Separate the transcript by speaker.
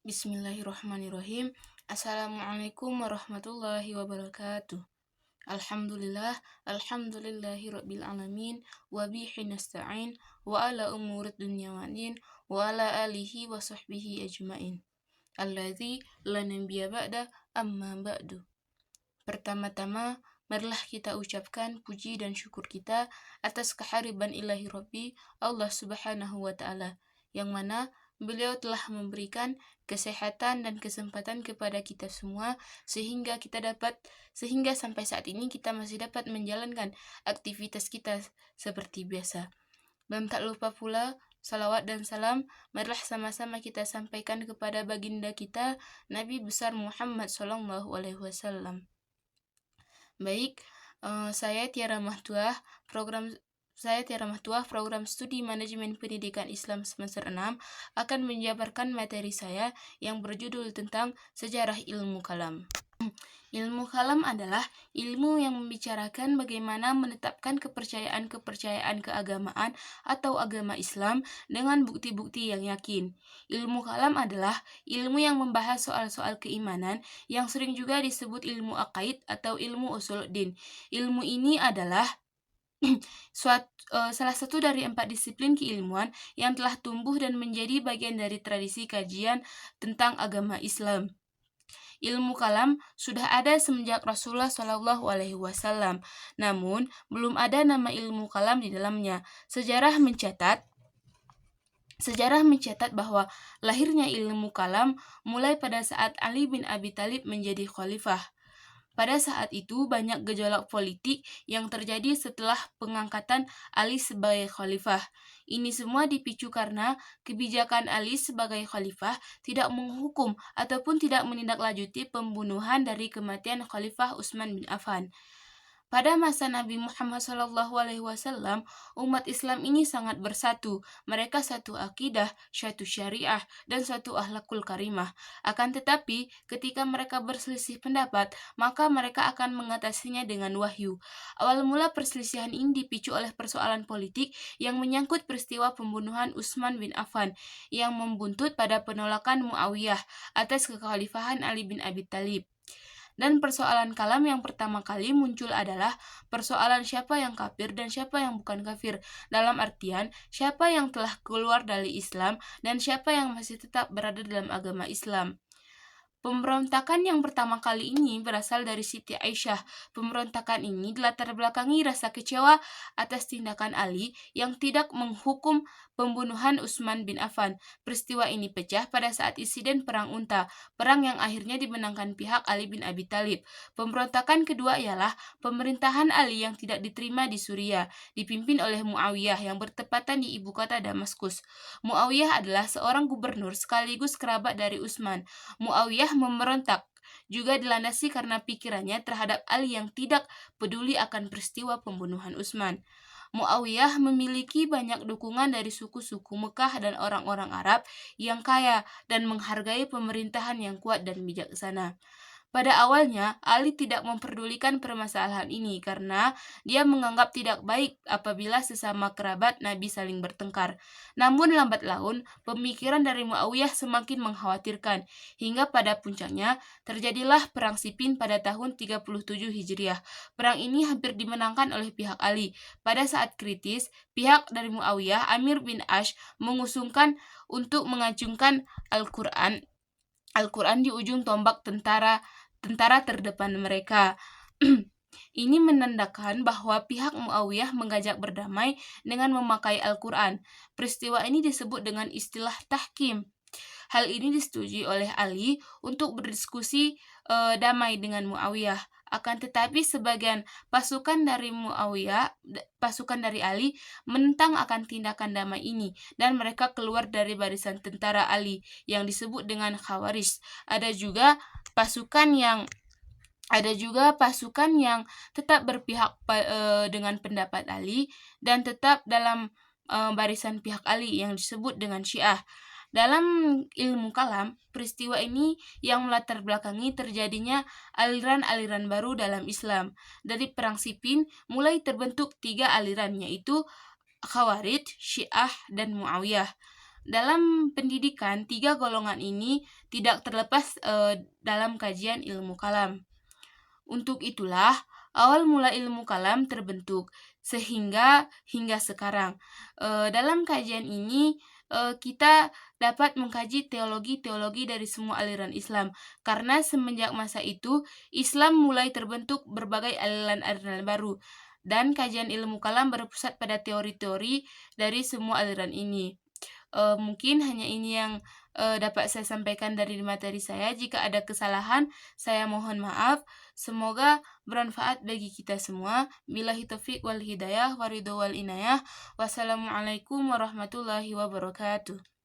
Speaker 1: Bismillahirrahmanirrahim. Assalamualaikum warahmatullahi wabarakatuh. Alhamdulillahi rabbil alamin, wa bihi nasta'in, wa ala umurid dunya waddin, wa ala alihi wa sahbihi ajmain. Alladzi la nabiyya ba'da amma ba'du. Pertama-tama, marilah kita ucapkan puji dan syukur kita atas kehadiran ilahi Rabbi Allah Subhanahu wa Ta'ala, yang mana beliau telah memberikan kesehatan dan kesempatan kepada kita semua sehingga sampai saat ini kita masih dapat menjalankan aktivitas kita seperti biasa. Dan tak lupa pula salawat dan salam marilah sama-sama kita sampaikan kepada baginda kita Nabi besar Muhammad SAW. Baik, saya Tiara Mahtuah, program studi manajemen pendidikan Islam semester 6 akan menjabarkan materi saya yang berjudul tentang sejarah ilmu kalam. Ilmu kalam adalah ilmu yang membicarakan bagaimana menetapkan kepercayaan keagamaan atau agama Islam dengan bukti-bukti yang yakin. Ilmu kalam adalah ilmu yang membahas soal-soal keimanan yang sering juga disebut ilmu aqaid atau ilmu usuluddin. Ilmu ini adalah salah satu dari 4 disiplin keilmuan yang telah tumbuh dan menjadi bagian dari tradisi kajian tentang agama Islam. Ilmu kalam sudah ada semenjak Rasulullah SAW, namun belum ada nama ilmu kalam di dalamnya. Sejarah mencatat bahwa lahirnya ilmu kalam mulai pada saat Ali bin Abi Thalib menjadi khalifah. Pada saat itu banyak gejolak politik yang terjadi setelah pengangkatan Ali sebagai khalifah. Ini semua dipicu karena kebijakan Ali sebagai khalifah tidak menghukum ataupun tidak menindaklanjuti pembunuhan dari kematian Khalifah Utsman bin Affan. Pada masa Nabi Muhammad SAW, umat Islam ini sangat bersatu. Mereka satu akidah, satu syariah, dan satu akhlakul karimah. Akan tetapi, ketika mereka berselisih pendapat, maka mereka akan mengatasinya dengan wahyu. Awal mula perselisihan ini dipicu oleh persoalan politik yang menyangkut peristiwa pembunuhan Utsman bin Affan, yang membuntut pada penolakan Muawiyah atas kekhalifahan Ali bin Abi Thalib. Dan persoalan kalam yang pertama kali muncul adalah persoalan siapa yang kafir dan siapa yang bukan kafir, dalam artian siapa yang telah keluar dari Islam dan siapa yang masih tetap berada dalam agama Islam. Pemberontakan yang pertama kali ini berasal dari Siti Aisyah. Pemberontakan ini dilatar belakangi rasa kecewa atas tindakan Ali yang tidak menghukum pembunuhan Utsman bin Affan. Peristiwa ini pecah pada saat insiden Perang Unta, perang yang akhirnya dimenangkan pihak Ali bin Abi Thalib. Pemberontakan kedua ialah pemerintahan Ali yang tidak diterima di Suriah, dipimpin oleh Muawiyah yang bertepatan di ibu kota Damaskus. Muawiyah adalah seorang gubernur sekaligus kerabat dari Utsman. Muawiyah memberontak juga dilandasi karena pikirannya terhadap Ali yang tidak peduli akan peristiwa pembunuhan Utsman. Muawiyah memiliki banyak dukungan dari suku-suku Mekah dan orang-orang Arab yang kaya dan menghargai pemerintahan yang kuat dan bijaksana. Pada awalnya, Ali tidak memperdulikan permasalahan ini karena dia menganggap tidak baik apabila sesama kerabat Nabi saling bertengkar. Namun lambat laun, pemikiran dari Muawiyah semakin mengkhawatirkan, hingga pada puncaknya terjadilah Perang Siffin pada tahun 37 Hijriah. Perang ini hampir dimenangkan oleh pihak Ali. Pada saat kritis, pihak dari Muawiyah, Amir bin Ash, mengusulkan untuk mengacungkan Al-Quran di ujung tombak tentara terdepan mereka. Ini menandakan bahwa pihak Muawiyah mengajak berdamai dengan memakai Al-Quran. Peristiwa ini disebut dengan istilah tahkim. Hal ini disetujui oleh Ali untuk berdiskusi damai dengan Muawiyah. Akan tetapi sebagian pasukan dari Ali menentang akan tindakan damai ini dan mereka keluar dari barisan tentara Ali yang disebut dengan Khawarij. Ada juga pasukan yang tetap berpihak dengan pendapat Ali dan tetap dalam barisan pihak Ali yang disebut dengan Syiah. Dalam ilmu kalam, peristiwa ini yang melatar belakangi terjadinya aliran-aliran baru dalam Islam. Dari Perang Siffin mulai terbentuk 3 aliran, yaitu Khawarij, Syiah, dan Muawiyah. Dalam pendidikan, tiga golongan ini tidak terlepas dalam kajian ilmu kalam. Untuk itulah, awal mula ilmu kalam terbentuk, sehingga hingga sekarang. Dalam kajian ini, kita dapat mengkaji teologi-teologi dari semua aliran Islam, karena semenjak masa itu, Islam mulai terbentuk berbagai aliran-aliran baru, dan kajian ilmu kalam berpusat pada teori-teori dari semua aliran ini. Mungkin hanya ini yang dapat saya sampaikan dari materi saya. Jika ada kesalahan, saya mohon maaf. Semoga bermanfaat bagi kita semua. Billahi taufiq wal hidayah, waridho wal inayah. Wassalamualaikum warahmatullahi wabarakatuh.